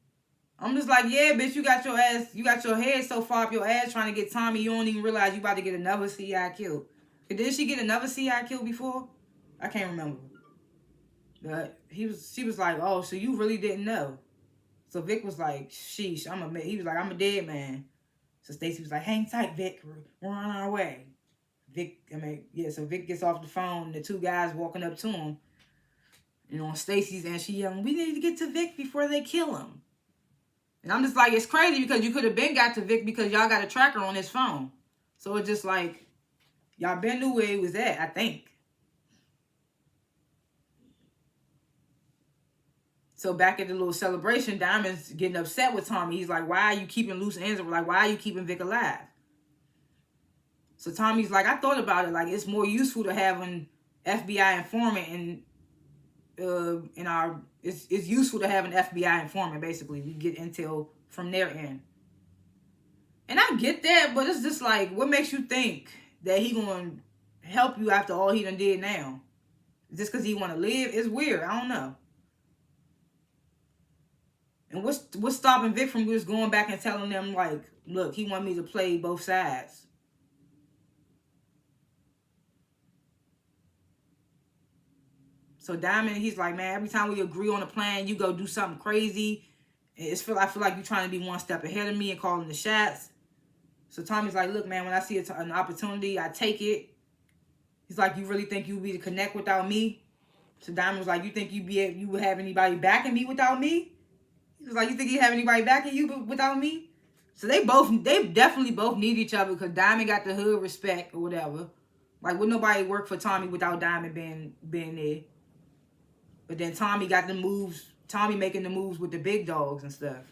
I'm just like, yeah, bitch, you got your head so far up your ass trying to get Tommy, you don't even realize you about to get another CI killed. Didn't she get another CI killed before? I can't remember. But she was like, oh, so you really didn't know? So Vic was like, sheesh, he was like, I'm a dead man. So Stacy was like, hang tight, Vic, we're on our way. So Vic gets off the phone, the two guys walking up to him. You know, Stacy's and she yelling, we need to get to Vic before they kill him. And I'm just like, it's crazy because you could have been got to Vic because y'all got a tracker on his phone. So it's just like, Y'all been knew where he was at, I think. So back at the little celebration, Diamond's getting upset with Tommy. He's like, why are you keeping loose ends? Like, why are you keeping Vic alive? So Tommy's like, I thought about it. Like, it's more useful to have an FBI informant it's useful to have an FBI informant, basically. We get intel from their end. And I get that, but it's just like, what makes you think that he gonna help you after all he done did now? Just because he want to live? It's weird. I don't know. And what's stopping Vic from just going back and telling them, like, look, he want me to play both sides? So Diamond, he's like, man, every time we agree on a plan, you go do something crazy. I feel like you're trying to be one step ahead of me and calling the shots. So Tommy's like, look, man, when I see an opportunity, I take it. He's like, you really think you'd be to connect without me? So Diamond was like, you think you would have anybody backing me without me? He was like, you think you have anybody backing you without me? So they definitely both need each other because Diamond got the hood respect or whatever. Like, would nobody work for Tommy without Diamond being there? But then Tommy got the moves. Tommy making the moves with the big dogs and stuff.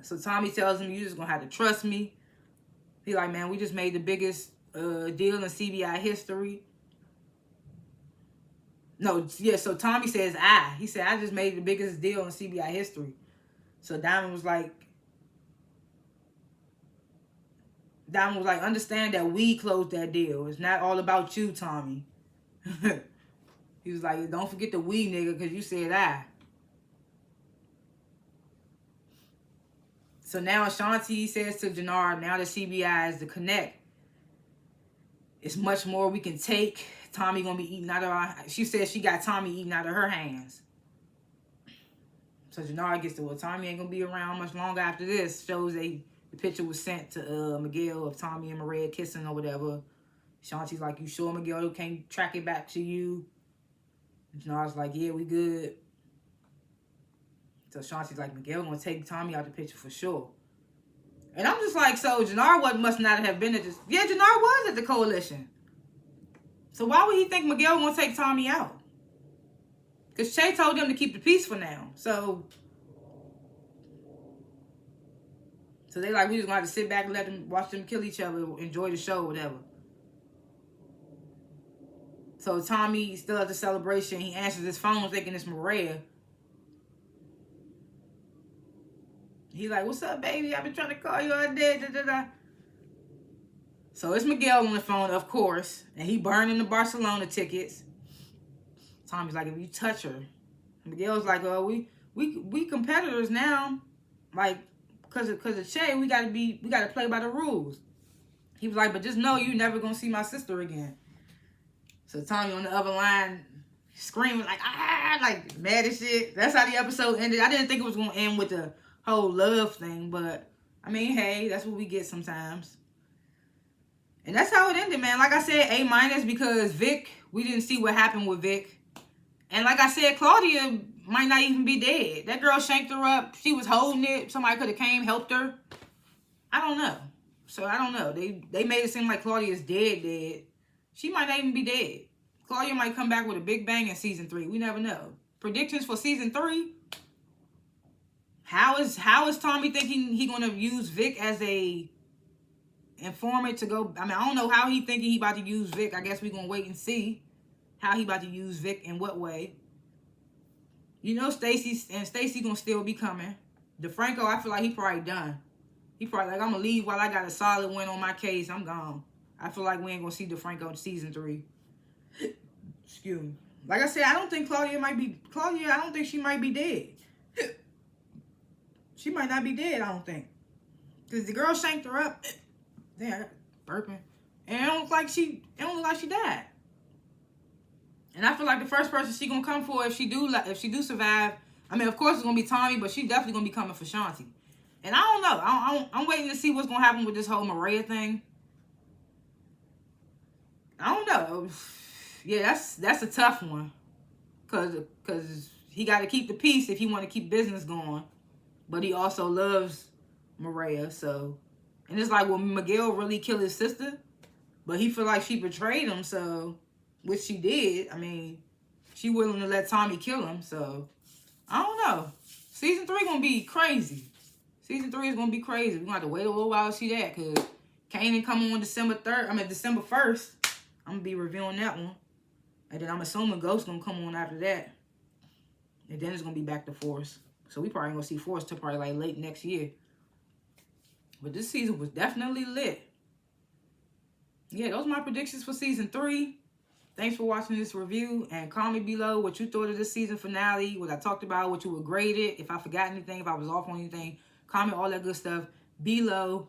So Tommy tells him, you just gonna have to trust me. He like, man, we just made the biggest deal in CBI history. No, yeah, so Tommy says, he said, I just made the biggest deal in CBI history. So Diamond was like, understand that we closed that deal. It's not all about you, Tommy. He was like, don't forget the we, nigga, because you said I. So now Ashanti says to Jannar, now that CBI is the connect, it's much more we can take. Tommy gonna be eating out of she says she got Tommy eating out of her hands. So Jannar gets to, well, Tommy ain't gonna be around much longer after this. Shows the picture was sent to Miguel of Tommy and Maria kissing or whatever. Ashanti's like, you sure, Miguel can't track it back to you? Jannar's like, yeah, we good. So Ashanti's like, Miguel gonna take Tommy out the picture for sure. And I'm just like, so Jannar must not have been at this. Yeah, Jannar was at the coalition. So why would he think Miguel gonna take Tommy out? Because Che told them to keep the peace for now. So they like, we just gonna have to sit back and let them watch them kill each other, enjoy the show, whatever. So Tommy still at the celebration. He answers his phone thinking it's Maria. He like, what's up, baby? I've been trying to call you all day. Da, da, da. So it's Miguel on the phone, of course. And he burning the Barcelona tickets. Tommy's like, if you touch her. Miguel's like, oh, we competitors now. Like, because of Che, we gotta play by the rules. He was like, but just know you never gonna see my sister again. So Tommy on the other line screaming like mad as shit. That's how the episode ended. I didn't think it was gonna end with the whole love thing, but I mean, hey, that's what we get sometimes. And that's how it ended, man. Like I said, A- because Vic, we didn't see what happened with Vic. And like I said, Claudia might not even be dead. That girl shanked her up. She was holding it. Somebody could have came, helped her. I don't know. So I don't know. They made it seem like Claudia's dead. She might not even be dead. Claudia might come back with a big bang in season 3. We never know. Predictions for season 3. How is Tommy thinking he gonna use Vic as a informant to go? I mean, I don't know how he thinking he about to use Vic. I guess we gonna wait and see how he about to use Vic in what way. You know, Stacey gonna still be coming. DeFranco, I feel like he probably done. He probably like, I'm gonna leave while I got a solid win on my case. I'm gone. I feel like we ain't gonna see DeFranco in season 3. Excuse me. Like I said, I don't think Claudia, I don't think she might be dead. She might not be dead, I don't think. Because the girl shanked her up. Damn, burping. And it don't look like she died. And I feel like the first person she gonna come for if she do survive, I mean, of course it's gonna be Tommy, but she definitely gonna be coming for Shanti. And I don't know. I'm waiting to see what's gonna happen with this whole Maria thing. I don't know. Yeah, that's a tough one. Cause he got to keep the peace if he want to keep business going. But he also loves Maria, so. And it's like, well, Miguel really killed his sister, but he feel like she betrayed him, so, which she did. I mean, she willing to let Tommy kill him, so, I don't know. Season 3 gonna be crazy. Season 3 is gonna be crazy. We're gonna have to wait a little while to see that, because Kanan come on December 1st. I'm gonna be reviewing that one. And then I'm assuming Ghost gonna come on after that. And then it's gonna be back to Force. So we probably gonna see Force till probably like late next year. But this season was definitely lit. Yeah, those are my predictions for season 3. Thanks for watching this review. And comment below what you thought of this season finale, what I talked about, what you would grade it. If I forgot anything, if I was off on anything, comment all that good stuff below.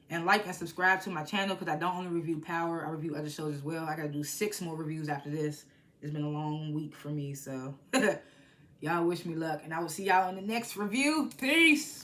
And like and subscribe to my channel, because I don't only review Power, I review other shows as well. I got to do 6 more reviews after this. It's been a long week for me, so y'all wish me luck. And I will see y'all in the next review. Peace!